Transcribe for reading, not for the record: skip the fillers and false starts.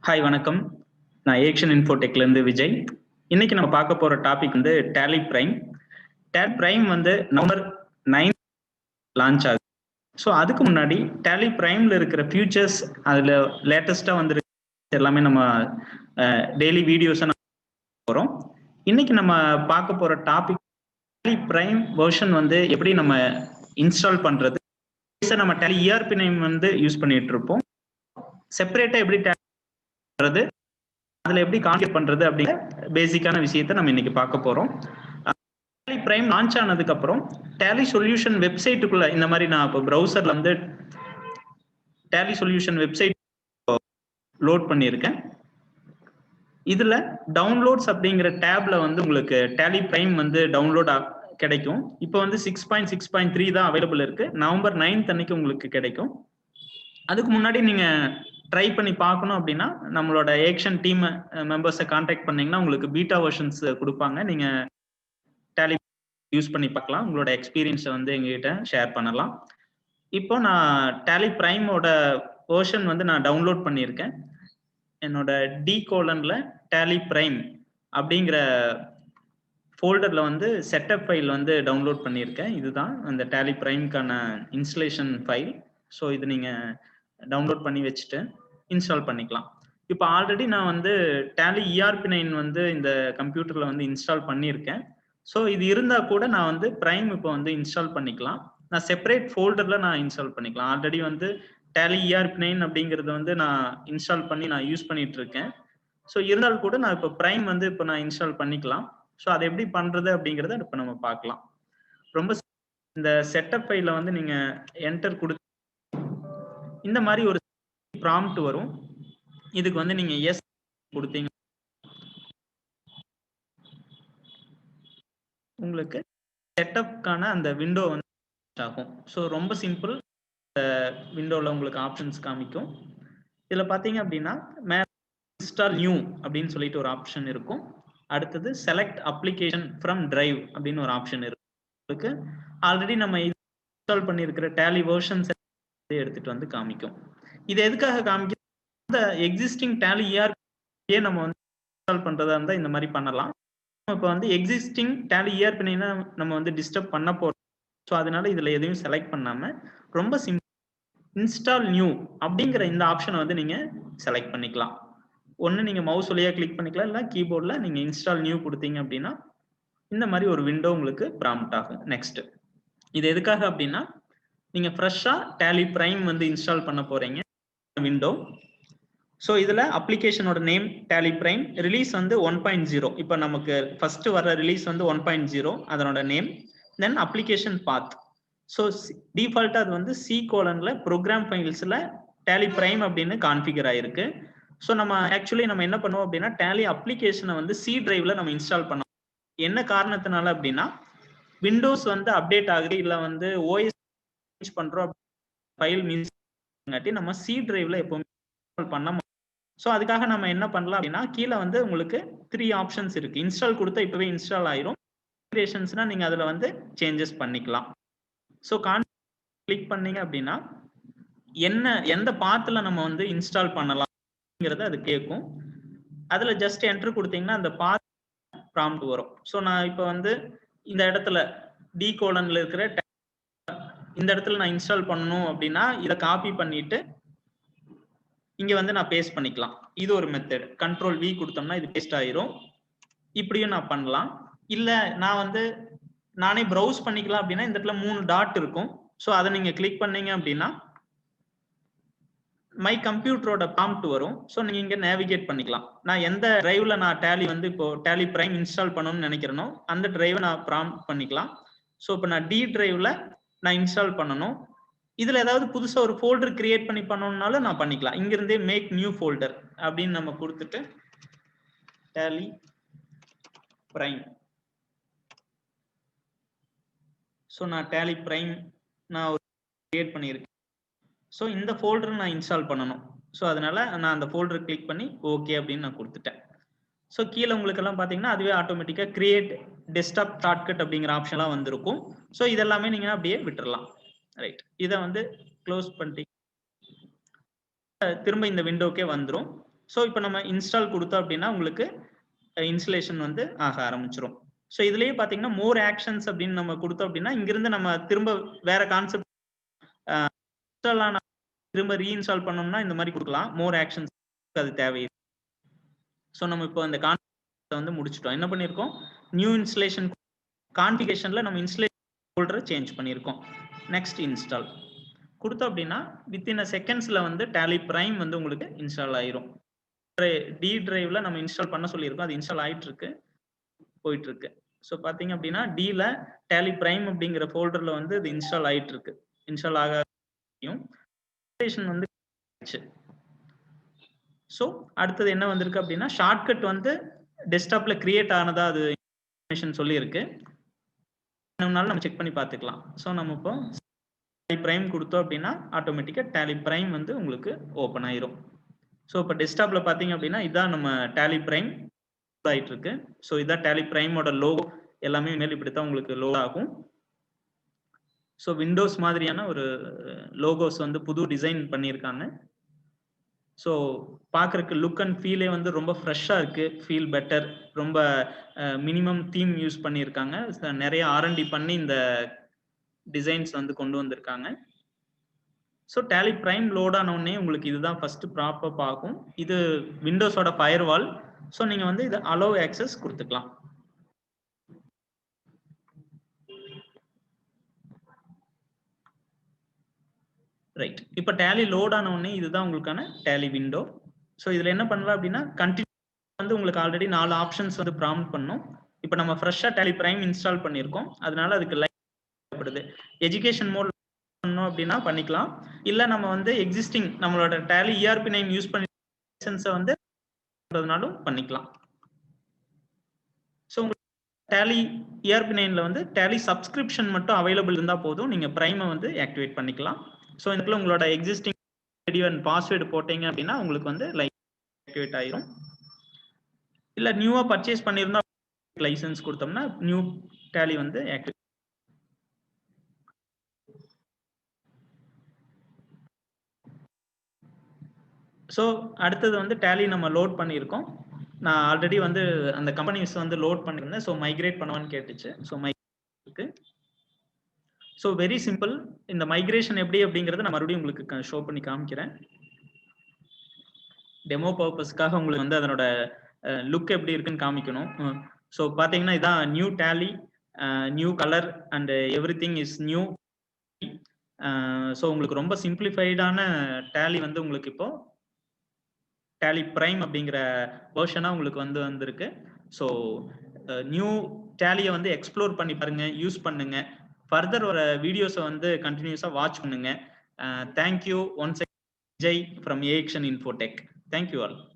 Hi வணக்கம். நான் AXN Infotechல இருந்து விஜய். இன்னைக்கு நம்ம பார்க்க போற டாபிக் வந்து Tally Prime. Tally Prime வந்து நவம்பர் 9 லான்ச் ஆகுது. ஸோ அதுக்கு முன்னாடி Tally Primeல இருக்கிற ஃபியூச்சர்ஸ், அதுல லேட்டஸ்டா வந்து எல்லாமே நம்ம டெய்லி வீடியோஸை நம்ம போறோம். இன்னைக்கு நம்ம பார்க்க போற டாபிக் Tally Prime வெர்ஷன் வந்து எப்படி நம்ம இன்ஸ்டால் பண்றது. நம்ம Tally ERP நேம் வந்து யூஸ் பண்ணிட்டு இருப்போம். செப்பரேட்டா எப்படி பண்றது, அதுல எப்படி கான்ஃபிகர் பண்றது அப்படிங்கிற பேசிக்கான விஷயத்தை நம்ம இன்னைக்கு பார்க்க போறோம். Tally Prime லான்ச் ஆனதுக்கு அப்புறம் Tally சொல்யூஷன் வெப்சைட்டுக்குள்ள இந்த மாதிரி நான் இப்போ ப்ரௌசர்ல வந்து Tally சொல்யூஷன் வெப்சைட் லோட் பண்ணியிருக்கேன். இதுல டவுன்லோட்ஸ் அப்படிங்கிற டேப்ல வந்து உங்களுக்கு Tally Prime வந்து டவுன்லோட் கிடைக்கும். இப்போ வந்து 6.6.3 தான் அவைலபிள் இருக்கு. நவம்பர் 9 அன்னைக்கு உங்களுக்கு கிடைக்கும். அதுக்கு முன்னாடி நீங்க ட்ரை பண்ணி பார்க்கணும் அப்படின்னா நம்மளோட AXN டீம் மெம்பர்ஸை கான்டாக்ட் பண்ணீங்கன்னா உங்களுக்கு பீட்டா வெர்ஷன்ஸ் கொடுப்பாங்க. நீங்க Tally யூஸ் பண்ணி பார்க்கலாம். உங்களோட எக்ஸ்பீரியன்ஸை வந்து எங்ககிட்ட ஷேர் பண்ணலாம். இப்போ நான் Tally Primeோட வெர்ஷன் வந்து நான் டவுன்லோட் பண்ணியிருக்கேன். என்னோட D:/ல Tally Prime அப்படிங்கிற ஃபோல்டர்ல வந்து செட்டப் ஃபைல் வந்து டவுன்லோட் பண்ணியிருக்கேன். இதுதான் அந்த Tally Primeக்கான இன்ஸ்டலேஷன் ஃபைல். ஸோ இது நீங்க டவுன்லோட் பண்ணி வச்சுட்டு இன்ஸ்டால் பண்ணிக்கலாம். இப்போ ஆல்ரெடி நான் வந்து Tally ERP9 வந்து இந்த கம்ப்யூட்டர்ல வந்து இன்ஸ்டால் பண்ணியிருக்கேன். ஸோ இது இருந்தா கூட நான் வந்து Prime இப்போ வந்து இன்ஸ்டால் பண்ணிக்கலாம். நான் செப்பரேட் ஃபோல்டர்ல நான் இன்ஸ்டால் பண்ணிக்கலாம். ஆல்ரெடி வந்து Tally ERP9 அப்படிங்கிறது வந்து நான் இன்ஸ்டால் பண்ணி நான் யூஸ் பண்ணிட்டு இருக்கேன். ஸோ இருந்தாலும் கூட நான் இப்போ Prime வந்து இப்போ நான் இன்ஸ்டால் பண்ணிக்கலாம். ஸோ அதை எப்படி பண்றது அப்படிங்கிறத இப்போ நம்ம பார்க்கலாம். ரொம்ப இந்த செட்டப் ஃபைல வந்து நீங்க என்டர் கொடுத்து இந்த மாதிரி ஒரு ப்ராம்ப்ட் வரும். இதுக்கு வந்து நீங்க எஸ் கொடுத்தீங்க, உங்களுக்கு செட்டப்கான அந்த விண்டோ வந்து ஆகும். ஸோ ரொம்ப சிம்பிள். விண்டோவில் உங்களுக்கு ஆப்ஷன்ஸ் காமிக்கும். இதில் பார்த்தீங்க அப்படின்னா மேலே இன்ஸ்டால் நியூ அப்படின்னு சொல்லிட்டு ஒரு ஆப்ஷன் இருக்கும். அடுத்தது செலக்ட் அப்ளிகேஷன் ஃப்ரம் டிரைவ் அப்படின்னு ஒரு ஆப்ஷன் இருக்கு. ஆல்ரெடி நம்ம இன்ஸ்டால் பண்ணியிருக்கிற Tally வெர்ஷன்ஸ் எடுத்துட்டு வந்து காமிக்கும். இது எதுக்காக காமிக்கும்? இந்த எக்ஸிஸ்டிங் Tally ERP நம்ம வந்து இன்ஸ்டால் பண்றதா இருந்தால் இந்த மாதிரி பண்ணலாம். இப்போ வந்து எக்ஸிஸ்டிங் Tally ERP நம்ம வந்து டிஸ்டர்ப் பண்ண போறோம். ஸோ அதனால இதுல எதையும் செலக்ட் பண்ணாம ரொம்ப சிம்பிள் இன்ஸ்டால் நியூ அப்படிங்கிற இந்த ஆப்ஷனை வந்து நீங்க செலக்ட் பண்ணிக்கலாம். ஒன்று நீங்க மவுஸ் வழியா கிளிக் பண்ணிக்கலாம், இல்லை கீபோர்டில் நீங்க இன்ஸ்டால் நியூ கொடுத்தீங்க அப்படின்னா இந்த மாதிரி ஒரு விண்டோ உங்களுக்கு ப்ராம்ப்ட் ஆகும். நெக்ஸ்ட் இது எதுக்காக அப்படின்னா நீங்க ஃப்ரெஷ்ஷா Tally Prime வந்து இன்ஸ்டால் பண்ண போறீங்க விண்டோ. ஸோ இதுல அப்ளிகேஷனோட நேம் Tally Prime, ரிலீஸ் வந்து 1.0. இப்போ நமக்கு ஃபர்ஸ்ட் வர ரிலீஸ் வந்து 1.0 அதனோட நேம், தென் அப்ளிகேஷன் பாத். ஸோ டிஃபால்ட்டா அது வந்து C:/ல ப்ரோக்ராம் ஃபைல்ஸ்ல Tally Prime அப்படின்னு கான்ஃபிகர் ஆயிருக்கு. ஸோ நம்ம ஆக்சுவலி நம்ம என்ன பண்ணுவோம் அப்படின்னா Tally அப்ளிகேஷனை வந்து C டிரைவ்ல நம்ம இன்ஸ்டால் பண்ணோம். என்ன காரணத்தினால அப்படின்னா விண்டோஸ் வந்து அப்டேட் ஆகுது, இல்லை வந்து OS பண்றோம், ஃபைல் மீன்ஸ் நம்ம C டிரைவ்ல எப்பவுமே இன்ஸ்டால் பண்ண. ஸோ அதுக்காக நம்ம என்ன பண்ணலாம் அப்படின்னா கீழே வந்து உங்களுக்கு 3 ஆப்ஷன்ஸ் இருக்கு. இன்ஸ்டால் கொடுத்தா இப்பவே இன்ஸ்டால் ஆயிரும். கான்ஃபிகரேஷன்ஸ்னா நீங்க அதுல வந்து சேஞ்சஸ் பண்ணிக்கலாம். ஸோ கிளிக் பண்ணீங்க அப்படின்னா எந்த பாத்துல நம்ம வந்து இன்ஸ்டால் பண்ணலாம்ங்கிறத அது கேட்கும். அதுல ஜஸ்ட் என்டர் கொடுத்தீங்கன்னா அந்த பாத் ப்ராம்ப்ட் வரும். ஸோ நான் இப்போ வந்து இந்த இடத்துல D:/ல இருக்கிற இந்த இடத்துல நான் இன்ஸ்டால் பண்ணணும் அப்படின்னா இதை காப்பி பண்ணிட்டு இங்க வந்து நான் பேஸ்ட் பண்ணிக்கலாம். இது ஒரு மெத்தட். Ctrl V கொடுத்தோம்னா இது பேஸ்ட் ஆயிரும். இப்படியும் நான் பண்ணலாம். இல்ல நான் வந்து நானே ப்ரௌஸ் பண்ணிக்கலாம் அப்படின்னா இந்த இடத்துல 3 டாட் இருக்கும். ஸோ அதை நீங்க கிளிக் பண்ணீங்க அப்படின்னா மை கம்ப்யூட்டரோட ப்ராம்ப்ட் வரும். ஸோ நீங்க இங்க நேவிகேட் பண்ணிக்கலாம். நான் எந்த டிரைவ்ல நான் Tally வந்து இப்போ Tally Prime இன்ஸ்டால் பண்ணணும்னு நினைக்கிறேனோ அந்த டிரைவை நான் ப்ராம்ப்ட் பண்ணிக்கலாம். ஸோ இப்போ நான் D டிரைவ்ல நான் இன்ஸ்டால் பண்ணணும். இதுல ஏதாவது புதுசா ஒரு ஃபோல்டர் கிரியேட் பண்ணி பண்ணணும்னாலும் நான் பண்ணிக்கலாம். இங்க இருந்தே மேக் நியூ ஃபோல்டர் அப்படின்னு நம்ம கொடுத்துட்டு Tally Prime. ஸோ நான் Tally Prime நான் ஒரு கிரியேட் பண்ணியிருக்கேன். ஸோ இந்த ஃபோல்டர் நான் இன்ஸ்டால் பண்ணணும். ஸோ அதனால நான் அந்த ஃபோல்டர் கிளிக் பண்ணி ஓகே அப்படின்னு நான் கொடுத்துட்டேன். ஸோ கீழே உங்களுக்கு எல்லாம் பார்த்தீங்கன்னா அதுவே ஆட்டோமேட்டிக்காக கிரியேட் டெஸ்க்டாப் ஷார்ட்கட் அப்படிங்கிற ஆப்ஷன்லாம் வந்திருக்கும். ஸோ இதெல்லாமே நீங்க அப்படியே விட்டுறலாம். ரைட், இதை வந்து க்ளோஸ் பண்ணிட்டு திரும்ப இந்த விண்டோக்கே வந்துடும். ஸோ இப்போ நம்ம இன்ஸ்டால் கொடுத்தோம் அப்படின்னா உங்களுக்கு இன்ஸ்டலேஷன் வந்து ஆக ஆரம்பிச்சிடும். ஸோ இதுலயே பார்த்தீங்கன்னா மோர் ஆக்ஷன்ஸ் அப்படின்னு நம்ம கொடுத்தோம் அப்படின்னா இங்கிருந்து நம்ம திரும்ப வேற கான்செப்ட் இன்ஸ்டால் ஆன திரும்ப ரீஇன்ஸ்டால் பண்ணோம்னா இந்த மாதிரி கொடுக்கலாம். மோர் ஆக்ஷன்ஸ் அது தேவையில்லை. ஸோ நம்ம இப்போ இந்த கான்ஃபிகரேஷன் வந்து முடிச்சிட்டோம். என்ன பண்ணியிருக்கோம், நியூ இன்ஸ்டலேஷன் கான்ஃபிகரேஷன்ல நம்ம இன்ஸ்டலேஷன் ஃபோல்டரை சேஞ்ச் பண்ணியிருக்கோம். நெக்ஸ்ட் இன்ஸ்டால் கொடுத்தோம் அப்படின்னா வித்தின் செகண்ட்ஸ்ல வந்து டேலி பிரைம் வந்து உங்களுக்கு இன்ஸ்டால் ஆயிரும். டி டிரைவ்ல நம்ம இன்ஸ்டால் பண்ண சொல்லியிருக்கோம். அது இன்ஸ்டால் ஆயிட்டு இருக்கு, போயிட்டு இருக்கு. ஸோ பாத்தீங்க அப்படின்னா டில டேலி பிரைம் அப்படிங்கிற ஃபோல்டர்ல வந்து இது இன்ஸ்டால் ஆயிட்டு இருக்கு. இன்ஸ்டால் ஆக இன்ஸ்டலேஷன் வந்து ஸோ அடுத்தது என்ன வந்திருக்கு அப்படின்னா ஷார்ட்கட் வந்து டெஸ்க்டாப்ல கிரியேட் ஆனதா அது இன்ஃபர்மேஷன் சொல்லி இருக்கு. நம்ம செக் பண்ணி பார்த்துக்கலாம். ஸோ நம்ம இப்போ டேலி பிரைம் கொடுத்தோம் அப்படின்னா ஆட்டோமேட்டிக்கா டேலி பிரைம் வந்து உங்களுக்கு ஓப்பன் ஆயிரும். ஸோ இப்போ டெஸ்க்டாப்ல பார்த்தீங்க அப்படின்னா இதான் நம்ம டேலி பிரைம் ஆயிட்டு இருக்கு. ஸோ இதான் டேலி பிரைமோட லோகோ எல்லாமே மேல் இப்படித்தான் உங்களுக்கு லோட் ஆகும். ஸோ விண்டோஸ் மாதிரியான ஒரு லோகோஸ் வந்து புது டிசைன் பண்ணியிருக்காங்க. ஸோ பார்க்கறதுக்கு லுக் அண்ட் ஃபீலே வந்து ரொம்ப ஃப்ரெஷ்ஷாக இருக்கு. Feel better. ரொம்ப மினிமம் தீம் யூஸ் பண்ணியிருக்காங்க. நிறைய R&D பண்ணி இந்த டிசைன்ஸ் வந்து கொண்டு வந்திருக்காங்க. ஸோ டேலி பிரைம் லோட் ஆன உடனே உங்களுக்கு இதுதான் ஃபர்ஸ்ட் ப்ராப்பப் ஆகும். இது விண்டோஸோட ஃபயர்வால். ஸோ நீங்க வந்து இதை அலோவ் ஆக்சஸ் கொடுத்துக்கலாம். ரைட். இப்போ டேலி லோட் ஆன உடனே இதுதான் உங்களுக்கான டேலி விண்டோ. ஸோ இதுல என்ன பண்ணலாம் அப்படின்னா கண்டினியூ வந்து உங்களுக்கு ஆல்ரெடி 4 ஆப்ஷன்ஸ் வந்து ப்ராம்ப்ட் பண்ணும். இப்போ நம்ம ஃப்ரெஷ்ஷா டேலி பிரைம் இன்ஸ்டால் பண்ணியிருக்கோம். அதனால அதுக்கு லைட் தேவைப்படுது. எஜுகேஷன் மோட் பண்ணோம் அப்படின்னா பண்ணிக்கலாம். இல்ல நம்ம வந்து எக்ஸிஸ்டிங் நம்மளோட டேலி ERP9 யூஸ் பண்ணி லைசன்ஸை வந்து பண்றதுனாலும் பண்ணிக்கலாம். ஸோ உங்களுக்கு டேலி ERP9ல வந்து டேலி சப்ஸ்கிரிப்ஷன் மட்டும் அவைலபிள் இருந்தா போதும். நீங்க பிரைமை வந்து ஆக்டிவேட் பண்ணிக்கலாம். ஸோ இதுக்குள்ள உங்களோட எக்ஸிஸ்டிங் ஐடி அண்ட் பாஸ்வேர்டு போட்டீங்க அப்படின்னா உங்களுக்கு வந்து ஆக்டிவேட் ஆயிரும். இல்ல நியூவா பர்ச்சேஸ் பண்ணியிருந்தா லைசன்ஸ் கொடுத்தோம்னா நியூ டேலி வந்து ஆக்டிவேட். ஸோ அடுத்தது வந்து டேலி நம்ம லோட் பண்ணியிருக்கோம். நான் ஆல்ரெடி வந்து அந்த கம்பெனிஸ் வந்து லோட் பண்ணியிருந்தேன். ஸோ மைக்ரேட் பண்ணுவான்னு கேட்டுச்சு. So migrate. So very simple. இந்த மைக்ரேஷன் எப்படி அப்படிங்கறத நான் மறுபடியும் உங்களுக்கு ஷோ பண்ணி காமிக்கிறேன். டெமோ பர்பஸ்க்காக உங்களுக்கு வந்து அதனோட லுக் எப்படி இருக்குன்னு காமிக்கணும். ஸோ பாத்தீங்கன்னா இதான் new Tally, new colour and everything is new. So உங்களுக்கு ரொம்ப சிம்பிளிஃபைடான டேலி வந்து உங்களுக்கு இப்போ டேலி பிரைம் அப்படிங்கிற வெர்ஷனா உங்களுக்கு வந்து வந்திருக்கு. ஸோ நியூ டேலியை வந்து எக்ஸ்ப்ளோர் பண்ணி பாருங்க, யூஸ் பண்ணுங்க. ஃபர்தர் வர வீடியோஸை வந்து கண்டினியூஸா வாட்ச் பண்ணுங்க. Thank you once again. Jai from AXN Infotech. Thank you all.